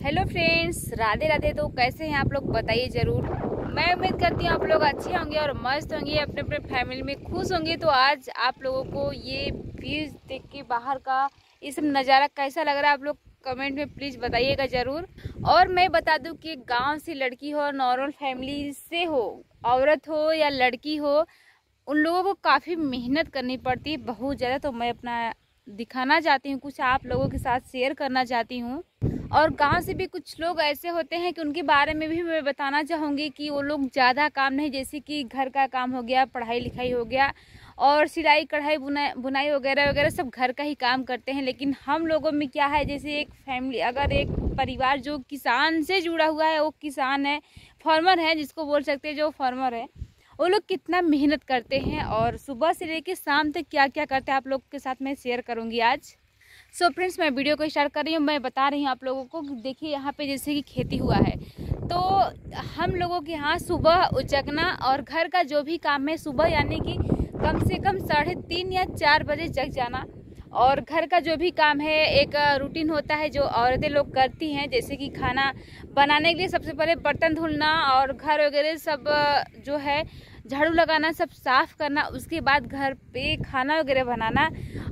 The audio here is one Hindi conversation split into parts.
Hello friends, Radhe Radhe. तो कैसे हैं आप लोग, बताइए ज़रूर। मैं उम्मीद करती हूँ आप लोग अच्छे होंगे और मस्त होंगे, अपने अपने फैमिली में खुश होंगे। तो आज आप लोगों को ये व्यूज देख के बाहर का ये सब नज़ारा कैसा लग रहा है, आप लोग कमेंट में प्लीज़ बताइएगा ज़रूर। और मैं बता दूं कि गांव से लड़की हो, नॉर्मल फैमिली से हो, औरत हो या लड़की हो, उन लोगों को काफ़ी मेहनत करनी पड़ती है, बहुत ज़्यादा। तो मैं अपना दिखाना चाहती हूँ, कुछ आप लोगों के साथ शेयर करना चाहती हूँ। और गांव से भी कुछ लोग ऐसे होते हैं कि उनके बारे में भी मैं बताना चाहूँगी कि वो लोग ज़्यादा काम नहीं, जैसे कि घर का काम हो गया, पढ़ाई लिखाई हो गया और सिलाई कढ़ाई बुनाई वगैरह वगैरह सब घर का ही काम करते हैं। लेकिन हम लोगों में क्या है, जैसे एक फैमिली, अगर एक परिवार जो किसान से जुड़ा हुआ है, वो किसान है, फार्मर है जिसको बोल सकते हैं, जो फार्मर है, वो लोग कितना मेहनत करते हैं और सुबह से लेकर शाम तक क्या क्या करते हैं आप लोग के साथ मैं शेयर करूँगी आज। सो फ्रेंड्स, मैं वीडियो को स्टार्ट कर रही हूँ। मैं बता रही हूँ आप लोगों को, देखिए यहाँ पे जैसे कि खेती हुआ है, तो हम लोगों के यहाँ सुबह जगना और घर का जो भी काम है सुबह, यानी कि कम से कम 3:30 या 4 बजे जग जाना। और घर का जो भी काम है एक रूटीन होता है जो औरतें लोग करती हैं, जैसे कि खाना बनाने के लिए सबसे पहले बर्तन धुलना और घर वगैरह सब जो है झाड़ू लगाना, सब साफ करना, उसके बाद घर पे खाना वगैरह बनाना।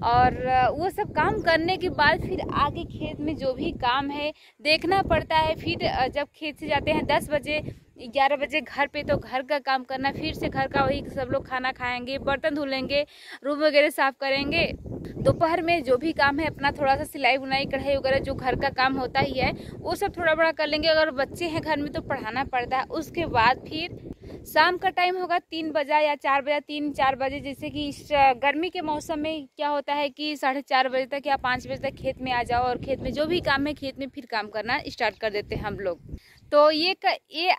और वो सब काम करने के बाद फिर आगे खेत में जो भी काम है देखना पड़ता है। फिर जब खेत से जाते हैं 10 बजे 11 बजे घर पे, तो घर का काम करना, फिर से घर का वही सब लोग खाना खाएंगे, बर्तन धुलेंगे, रूम वगैरह साफ करेंगे। दोपहर में जो भी काम है अपना थोड़ा सा सिलाई बुनाई कढ़ाई वगैरह जो घर का काम होता ही है वो सब थोड़ा बड़ा कर लेंगे। अगर बच्चे हैं घर में तो पढ़ाना पड़ता है। उसके बाद फिर शाम का टाइम होगा 3 बजा या 4 बजा, 3-4 बजे, जैसे कि इस गर्मी के मौसम में क्या होता है कि 4:30 बजे तक या 5 बजे तक खेत में आ जाओ और खेत में जो भी काम है खेत में फिर काम करना स्टार्ट कर देते हैं हम लोग। तो ये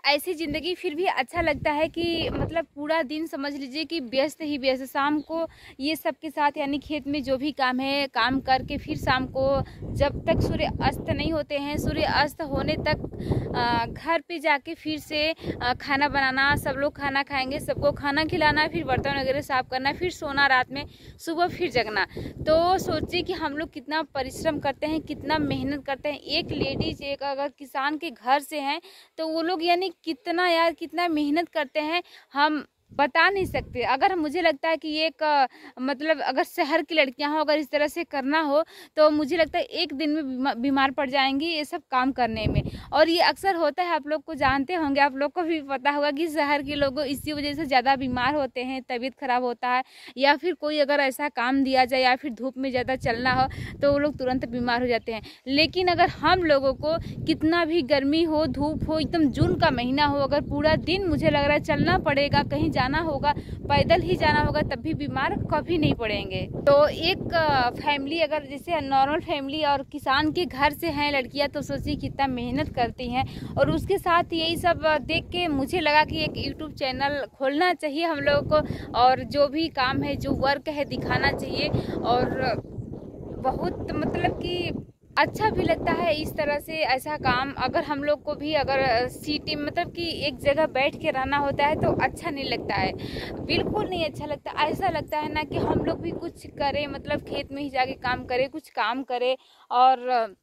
ऐसी ज़िंदगी फिर भी अच्छा लगता है कि मतलब पूरा दिन समझ लीजिए कि व्यस्त ही व्यस्त। शाम को ये सब के साथ, यानी खेत में जो भी काम है काम करके फिर शाम को जब तक सूर्य अस्त नहीं होते हैं, सूर्य अस्त होने तक घर पे जाके फिर से खाना बनाना, सब लोग खाना खाएंगे, सबको खाना खिलाना, फिर बर्तन वगैरह साफ करना, फिर सोना रात में, सुबह फिर जगना। तो सोचिए कि हम लोग कितना परिश्रम करते हैं, कितना मेहनत करते हैं। एक लेडीज, एक अगर किसान के घर से हैं तो वो लोग यानी कितना यार कितना मेहनत करते हैं, हम बता नहीं सकते। अगर मुझे लगता है कि एक मतलब अगर शहर की लड़कियां हो, अगर इस तरह से करना हो तो मुझे लगता है एक दिन में बीमार पड़ जाएंगी ये सब काम करने में। और ये अक्सर होता है, आप लोग को जानते होंगे, आप लोग को भी पता होगा कि शहर के लोग इसी वजह से ज़्यादा बीमार होते हैं, तबीयत खराब होता है, या फिर कोई अगर ऐसा काम दिया जाए या फिर धूप में ज़्यादा चलना हो तो वो लोग तुरंत बीमार हो जाते हैं। लेकिन अगर हम लोगों को कितना भी गर्मी हो, धूप हो, एकदम जून का महीना हो, अगर पूरा दिन मुझे लग रहा है चलना पड़ेगा, कहीं जाना होगा, पैदल ही जाना होगा, तब भी बीमार कभी नहीं पड़ेंगे। तो एक फैमिली, अगर जैसे नॉर्मल फैमिली और किसान के घर से हैं लड़कियां, तो सोचिए कितना मेहनत करती हैं। और उसके साथ यही सब देख के मुझे लगा कि एक यूट्यूब चैनल खोलना चाहिए हम लोगों को, और जो भी काम है, जो वर्क है, दिखाना चाहिए। और बहुत मतलब कि अच्छा भी लगता है इस तरह से ऐसा काम। अगर हम लोग को भी अगर सिटी मतलब कि एक जगह बैठ के रहना होता है तो अच्छा नहीं लगता है, बिल्कुल नहीं अच्छा लगता। ऐसा लगता है ना कि हम लोग भी कुछ करें, मतलब खेत में ही जाके काम करें, कुछ काम करें और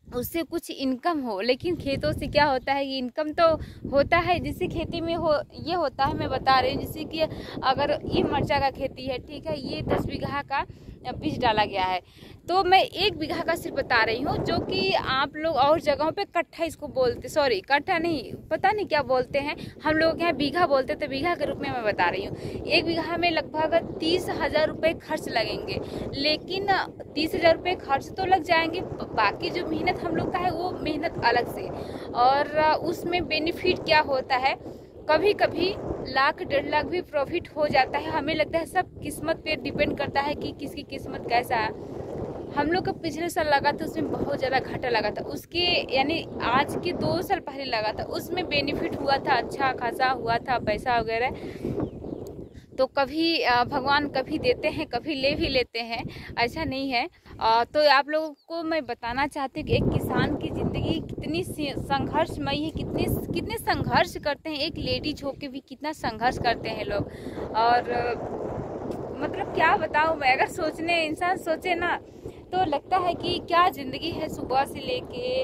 उससे कुछ इनकम हो। लेकिन खेतों से क्या होता है कि इनकम तो होता है, जिससे खेती में हो ये होता है, मैं बता रही हूँ। जैसे कि अगर ये मिर्चा का खेती है, ठीक है, ये 10 बीघा का बीज डाला गया है, तो मैं 1 बीघा का सिर्फ बता रही हूँ, जो कि आप लोग और जगहों पे कट्ठा इसको बोलते, सॉरी कट्ठा नहीं, पता नहीं क्या बोलते हैं, हम लोग यहाँ बीघा बोलते, तो बीघा के रूप में मैं बता रही हूँ। 1 बीघा में लगभग 30,000 रुपये खर्च लगेंगे। लेकिन 30,000 रुपये खर्च तो लग जाएंगे, बाकी जो मेहनत हम लोग का है वो मेहनत अलग से। और उसमें बेनिफिट क्या होता है, कभी कभी 1,00,000-1.5 लाख भी प्रॉफिट हो जाता है। हमें लगता है सब किस्मत पे डिपेंड करता है कि किसकी किस्मत कैसा है। हम लोग का पिछले साल लगा था, उसमें बहुत ज़्यादा घाटा लगा था, उसके यानी आज के 2 साल पहले लगा था, उसमें बेनिफिट हुआ था, अच्छा खासा हुआ था पैसा वगैरह। तो कभी भगवान कभी देते हैं, कभी ले भी लेते हैं, ऐसा नहीं है। तो आप लोगों को मैं बताना चाहती हूँ कि एक किसान की ज़िंदगी कितनी संघर्षमयी है, कितने संघर्ष करते हैं। एक लेडीज होके भी कितना संघर्ष करते हैं लोग। और मतलब क्या बताऊँ मैं, अगर इंसान सोचे ना तो लगता है कि क्या ज़िंदगी है, सुबह से लेके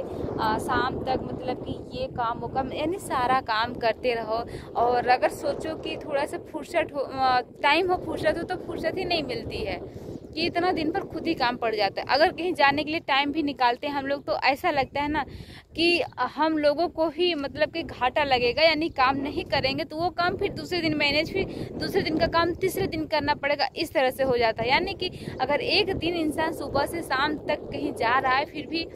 शाम तक, मतलब कि ये काम वो काम, यानी सारा काम करते रहो। और अगर सोचो कि थोड़ा सा फुर्सत हो, टाइम हो, फुर्सत हो, तो फुर्सत ही नहीं मिलती है कि इतना दिन भर खुद ही काम पड़ जाता है। अगर कहीं जाने के लिए टाइम भी निकालते हैं हम लोग तो ऐसा लगता है ना कि हम लोगों को ही मतलब कि घाटा लगेगा, यानी काम नहीं करेंगे तो वो काम फिर दूसरे दिन मैनेज, फिर दूसरे दिन का काम तीसरे दिन करना पड़ेगा, इस तरह से हो जाता है। यानी कि अगर एक दिन इंसान सुबह से शाम तक कहीं जा रहा है फिर भी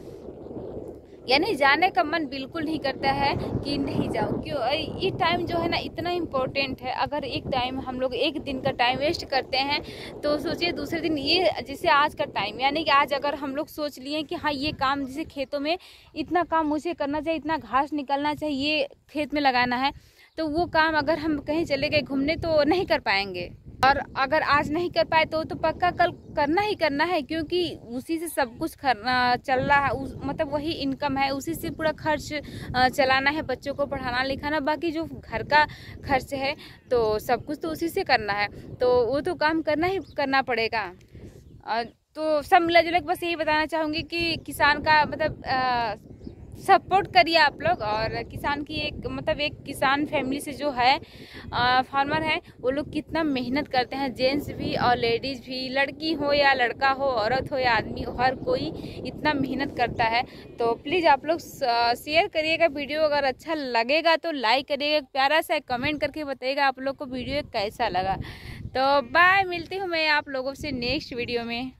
यानी जाने का मन बिल्कुल नहीं करता है कि नहीं जाओ, क्यों? ये टाइम जो है ना इतना इम्पोर्टेंट है। अगर एक टाइम हम लोग एक दिन का टाइम वेस्ट करते हैं तो सोचिए दूसरे दिन, ये जैसे आज का टाइम, यानी कि आज अगर हम लोग सोच लिए कि हाँ ये काम, जैसे खेतों में इतना काम मुझे करना चाहिए, इतना घास निकलना चाहिए, ये खेत में लगाना है, तो वो काम अगर हम कहीं चले गए घूमने तो नहीं कर पाएंगे। और अगर आज नहीं कर पाए तो पक्का कल करना ही करना है, क्योंकि उसी से सब कुछ चल रहा है, मतलब वही इनकम है, उसी से पूरा खर्च चलाना है, बच्चों को पढ़ाना लिखाना, बाकी जो घर का खर्च है तो सब कुछ तो उसी से करना है, तो वो तो काम करना ही करना पड़ेगा। तो सब मिला जुला के बस यही बताना चाहूँगी कि किसान का मतलब सपोर्ट करिए आप लोग। और किसान की एक मतलब एक किसान फैमिली से जो है फार्मर है, वो लोग कितना मेहनत करते हैं, जेंट्स भी और लेडीज़ भी, लड़की हो या लड़का हो, औरत हो या आदमी हो, हर कोई इतना मेहनत करता है। तो प्लीज़ आप लोग शेयर करिएगा वीडियो, अगर अच्छा लगेगा तो लाइक करिएगा, प्यारा सा कमेंट करके बताइएगा आप लोग को वीडियो कैसा लगा। तो बाय, मिलती हूँ मैं आप लोगों से नेक्स्ट वीडियो में।